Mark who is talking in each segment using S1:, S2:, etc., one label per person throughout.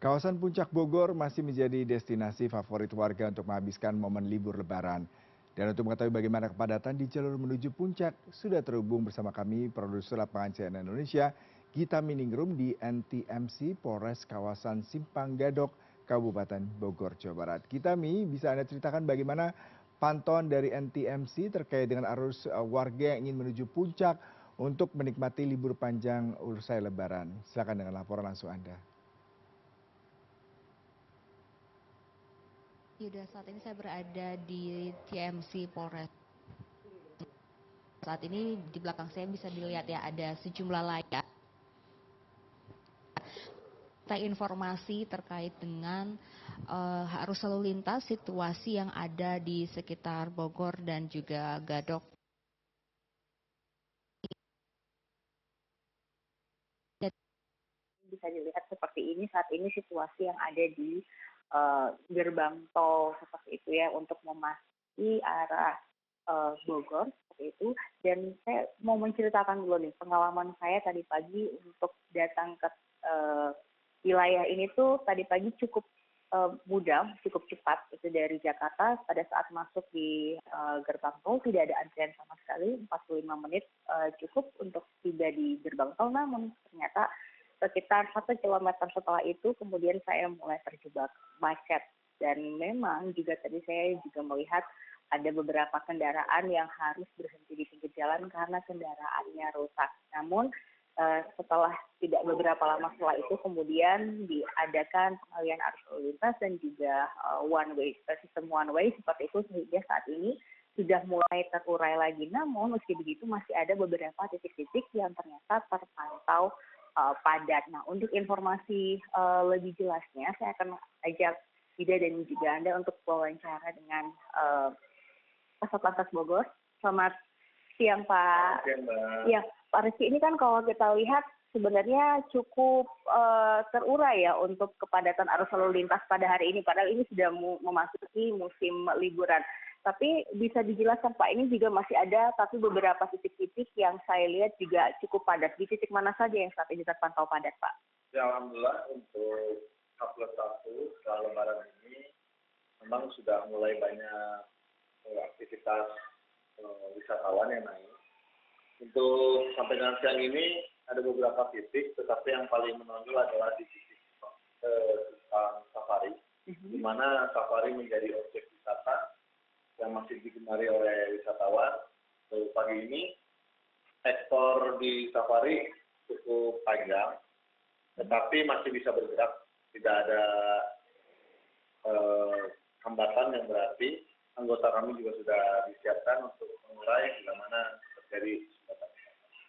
S1: Kawasan Puncak Bogor masih menjadi destinasi favorit warga untuk menghabiskan momen libur Lebaran. Dan untuk mengetahui bagaimana kepadatan di jalur menuju puncak, sudah terhubung bersama kami produser lapangan CNN Indonesia, Gita Miningrum di NTMC Polres Kawasan Simpang Gadok, Kabupaten Bogor, Jawa Barat. Gita Mi, bisa Anda ceritakan bagaimana pantauan dari NTMC terkait dengan arus warga yang ingin menuju puncak untuk menikmati libur panjang usai Lebaran. Silakan dengan laporan langsung Anda.
S2: Yuda, saat ini saya berada di TMC Polres. Saat ini di belakang saya bisa dilihat ya ada sejumlah layar. Informasi terkait dengan arus lalu lintas situasi yang ada di sekitar Bogor dan juga Gadok.
S3: Bisa dilihat seperti ini saat ini situasi yang ada di gerbang tol seperti itu ya untuk memasuki arah Bogor seperti itu. Dan saya mau menceritakan dulu nih pengalaman saya tadi pagi untuk datang ke wilayah ini tuh tadi pagi cukup mudah, cukup cepat. Itu dari Jakarta pada saat masuk di gerbang tol tidak ada antrian sama sekali, 45 menit cukup untuk tiba di gerbang tol. Namun ternyata sekitar 1 kilometer setelah itu kemudian saya mulai terjebak macet. Dan memang juga tadi saya juga melihat ada beberapa kendaraan yang harus berhenti di pinggir jalan karena kendaraannya rusak. Namun setelah tidak beberapa lama setelah itu kemudian diadakan pengalihan arus lalu lintas dan juga sistem one way seperti itu sehingga saat ini sudah mulai terurai lagi. Namun meski begitu masih ada beberapa titik-titik yang ternyata terpantau padat. Nah, untuk informasi lebih jelasnya, saya akan ajak Ida dan juga Anda untuk wawancara dengan Kasat Lantas Bogor. Selamat siang, Pak. Ya, Pak Rizky, ini kan kalau kita lihat sebenarnya cukup terurai ya untuk kepadatan arus lalu lintas pada hari ini. Padahal ini sudah memasuki musim liburan. Tapi bisa dijelaskan Pak, ini juga masih ada tapi beberapa titik-titik yang saya lihat juga cukup padat. Di titik mana saja yang saat ini terpantau padat Pak?
S4: Ya, alhamdulillah untuk H+1 setelah Lebaran ini memang sudah mulai banyak aktivitas wisatawan yang naik. Untuk sampai dengan siang ini ada beberapa titik, tetapi yang paling menonjol adalah di titik safari, di mana safari menjadi objek wisata yang masih digemari oleh wisatawan. Pagi ini ekspor di safari cukup panjang, tetapi masih bisa bergerak, tidak ada hambatan yang berarti. Anggota kami juga sudah disiapkan untuk mengurai bila mana terjadi sumbatan.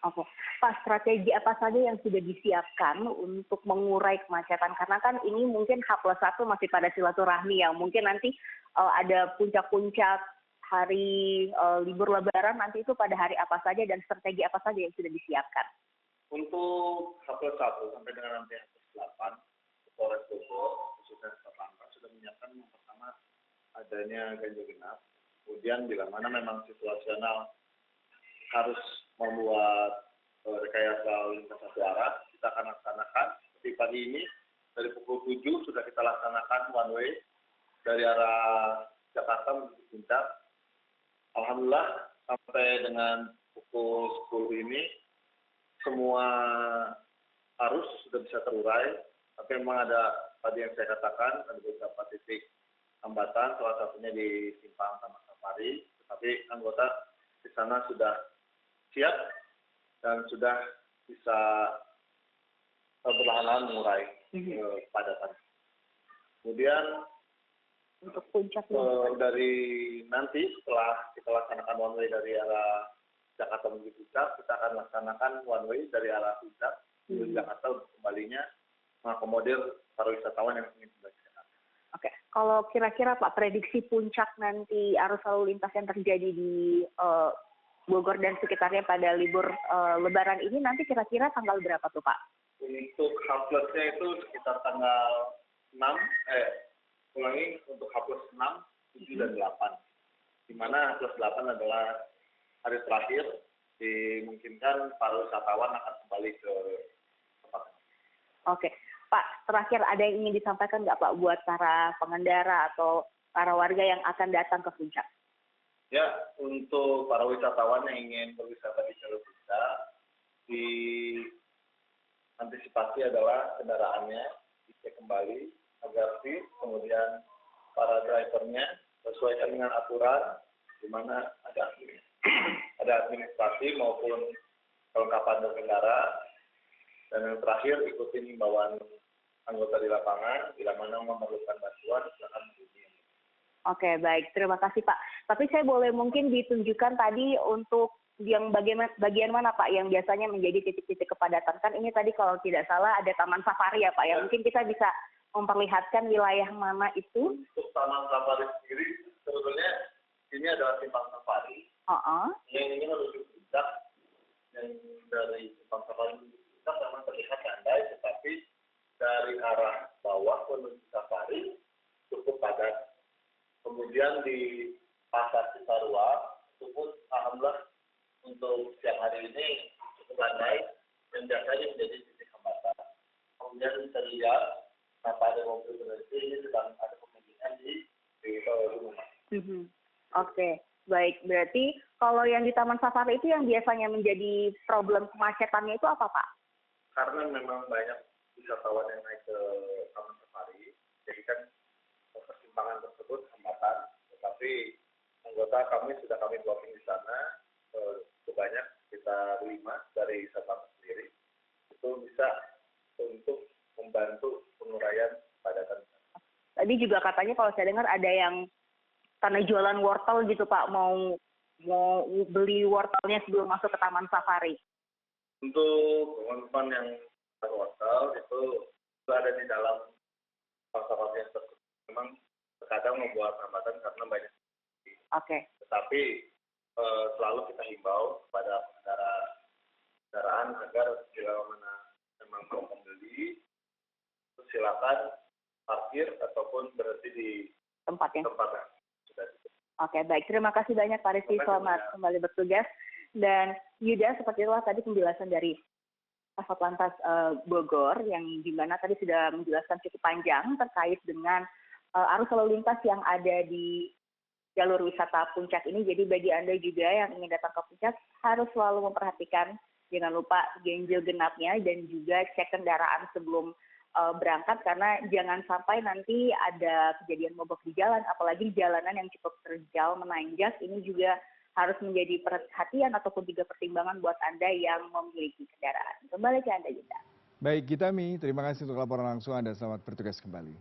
S3: Oke, Pak, strategi apa saja yang sudah disiapkan untuk mengurai kemacetan? Karena kan ini mungkin H+1 masih pada silaturahmi yang mungkin nanti ada puncak-puncak hari libur Lebaran nanti itu pada hari apa saja dan strategi apa saja yang sudah disiapkan?
S4: Untuk H+1 sampai dengan nanti H+8, Polres Bogor khususnya Satlantas sudah menyiapkan yang pertama adanya ganjil genap. Kemudian bila mana memang situasional harus membuat rekayasa lalu lintas satu arah, kita akan laksanakan. Seperti pagi ini dari pukul 7 sudah kita laksanakan one way dari arah Jakarta menuju Puncak. Alhamdulillah sampai dengan pukul 10 ini semua arus sudah bisa terurai. Tapi memang ada tadi yang saya katakan ada beberapa titik hambatan, salah satunya di Simpang Taman Safari. Tetapi anggota di sana sudah siap dan sudah bisa perlahan-lahan mengurai kepadatan. Kemudian
S3: untuk puncak
S4: dari nanti setelah kita laksanakan one way dari arah Jakarta menuju Puncak, kita akan laksanakan one way dari arah Puncak menuju Jakarta untuk kembalinya mengakomodir para wisatawan yang ingin kembali.
S3: Oke, kalau kira-kira Pak prediksi puncak nanti arus lalu lintas yang terjadi di Bogor dan sekitarnya pada libur Lebaran ini nanti kira-kira tanggal berapa tuh Pak?
S4: Untuk H+nya itu sekitar tanggal 6, untuk H+6, 7 dan 8. Di mana H+8 adalah hari terakhir dimungkinkan para wisatawan akan kembali ke tempat.
S3: Oke. Pak, terakhir ada yang ingin disampaikan nggak Pak buat para pengendara atau para warga yang akan datang ke puncak?
S4: Ya, untuk para wisatawan yang ingin berwisata di jalur puncak, diantisipasi adalah kendaraannya dicek kembali agar fit, kemudian para drivernya sesuaikan dengan aturan, di mana ada administrasi maupun kelengkapan berkendara, dan yang terakhir ikutin himbauan anggota di lapangan, bila mana memerlukan bantuan silakan menghubungi.
S3: Oke, baik. Terima kasih, Pak. Tapi saya boleh mungkin ditunjukkan tadi untuk yang bagian mana, Pak, yang biasanya menjadi titik-titik kepadatan. Kan ini tadi kalau tidak salah ada Taman Safari ya, Pak. Ya, mungkin kita bisa memperlihatkan wilayah mana itu.
S4: Untuk Taman Safari sendiri, sebetulnya ini adalah simpang safari. Yang ini menuju puncak, yang dari simpang safari menuju puncak memang terlihat landai, tetapi dari arah bawah menuju safari cukup padat. Kemudian di Pasar Cisarua itu pun alhamdulillah untuk siang hari ini cukup landai dan biasanya menjadi titik hambatan. Kemudian bisa dilihat kenapa ada mobil berhenti, ini sedang ada pemilihan di rumah.
S3: Oke, baik. Berarti kalau yang di Taman Safari itu yang biasanya menjadi problem kemacetannya itu apa, Pak?
S4: Karena memang banyak wisatawan yang naik ke Taman Safari, jadi kan persimpangan tersebut hambatan, tetapi anggota kami sudah kami blocking di sana sebanyak sekitar 5 dari satpam sendiri, itu bisa untuk membantu penguraian kepadatan.
S3: Tadi juga katanya kalau saya dengar ada yang karena jualan wortel gitu Pak, mau beli wortelnya sebelum masuk ke Taman Safari.
S4: Untuk teman-teman yang berhotel itu ada di dalam pasar-pasar tersebut. Memang terkadang membuat hambatan karena banyak.
S3: Oke.
S4: Tetapi selalu kita himbau kepada kendaraan agar bila mana memang mau membeli, silakan parkir ataupun berhenti di tempat yang sudah.
S3: Oke, baik. Terima kasih banyak Pak Rizky. Selamat kembali bertugas. Dan Yuda, seperti itulah tadi penjelasan dari Satlantas Bogor yang dimana tadi sudah menjelaskan cukup panjang terkait dengan arus lalu lintas yang ada di jalur wisata puncak ini. Jadi bagi Anda juga yang ingin datang ke puncak harus selalu memperhatikan, jangan lupa ganjil genapnya dan juga cek kendaraan sebelum berangkat, karena jangan sampai nanti ada kejadian mogok di jalan, apalagi di jalanan yang cukup terjal menanjak. Ini juga harus menjadi perhatian ataupun juga pertimbangan buat Anda yang memiliki kendaraan. Kembali ke Anda, Yuda.
S1: Baik, Gitami, terima kasih untuk laporan langsung Anda. Selamat bertugas kembali.